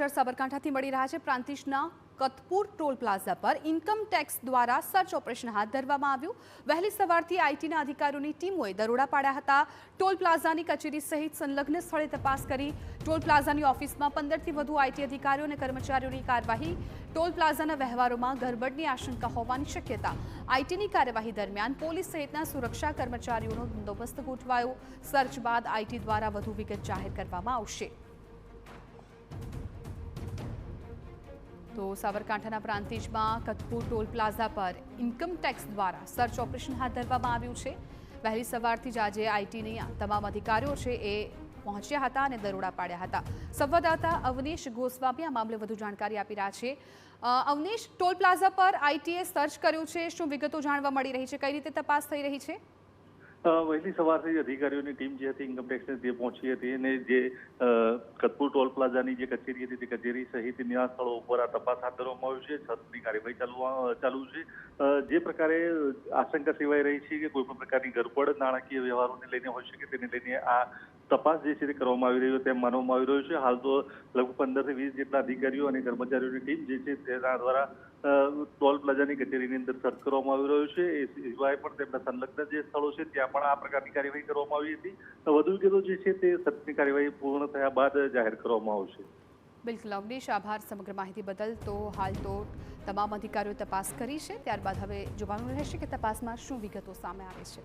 સમાચાર સાબરકાંઠાથી મળી રહ્યા છે। પ્રાંતિજના કતપુર ટોલ પ્લાઝા પર ઇન્કમ ટેક્સ દ્વારા સર્ચ ઓપરેશન હાથ ધરવામાં આવ્યું। વહેલી સવારથી આઈટીના અધિકારીઓની ટીમોએ દરોડા પાડ્યા હતા। ટોલ પ્લાઝાની કચેરી સહિત સંલગ્ન સ્થળે તપાસ કરી। ટોલ પ્લાઝાની ઓફિસમાં 15થી વધુ આઈટી અધિકારીઓ અને કર્મચારીઓની કાર્યવાહી। ટોલ પ્લાઝાના વ્યવહારોમાં ગરબડની આશંકા હોવાની શક્યતા। આઈટીની કાર્યવાહી દરમિયાન પોલીસ સહિતના સુરક્ષા કર્મચારીઓનો બંદોબસ્ત ગોઠવાયો। સર્ચ બાદ આઈટી દ્વારા વધુ વિગત જાહેર કરવામાં આવશે। તો સાબરકાંઠાના પ્રાંતિજમાં કતપુર ટોલ પ્લાઝા પર ઇન્કમ ટેક્સ દ્વારા સર્ચ ઓપરેશન હાથ ધરવામાં આવ્યું છે। વહેલી સવારથી જ આજે આઈટીની તમામ અધિકારીઓ છે એ પહોંચ્યા હતા અને દરોડા પાડ્યા હતા। સંવાદદાતા અવનીશ ગોસ્વામી આ મામલે વધુ જાણકારી આપી રહ્યા છે। અવનીશ, ટોલ પ્લાઝા પર આઈટીએ સર્ચ કર્યું છે, શું વિગતો જાણવા મળી રહી છે, કઈ રીતે તપાસ થઈ રહી છે? વહેલી સવારથી અધિકારીઓની ટીમ જે હતી ઇન્કમટેક્સની તે પહોંચી હતી અને જે કતપુર ટોલ પ્લાઝાની જે કચેરી હતી તે કચેરી સહિતના સ્થળો ઉપર આ તપાસ હાથ ધરવામાં આવી છે। સર્ચની કાર્યવાહી ચાલુ છે। જે પ્રકારે આશંકા સેવાઈ રહી છે કે કોઈ પણ પ્રકારની ગરબડ નાણાકીય વ્યવહારોને લઈને હોઈ શકે તેને લઈને આ તપાસ જે છે તે કરવામાં આવી રહ્યો તેમ માનવામાં આવી રહ્યું છે। હાલ તો લગભગ 15 થી 20 જેટલા અધિકારીઓ અને કર્મચારીઓની ટીમ જે છે તેના દ્વારા ટોલ પ્લાઝાની કચેરીની અંદર સર્ચ કરવામાં આવી રહ્યું છે। એ સિવાય પણ તેમના સંલગ્ન જે સ્થળો છે ત્યાં પણ આ પ્રકારની કાર્યવાહી કરવામાં આવી હતી। વધુ વિગતો જે છે તે સર્ચની કાર્યવાહી પૂર્ણ થયા બાદ જાહેર કરવામાં આવશે। બિલકુલ અવનીશ, આભાર સમગ્ર માહિતી બદલ। તો હાલ તો તમામ અધિકારીઓ તપાસ કરી છે, ત્યારબાદ હવે જોવાનું રહેશે કે તપાસમાં શું વિગતો સામે આવે છે।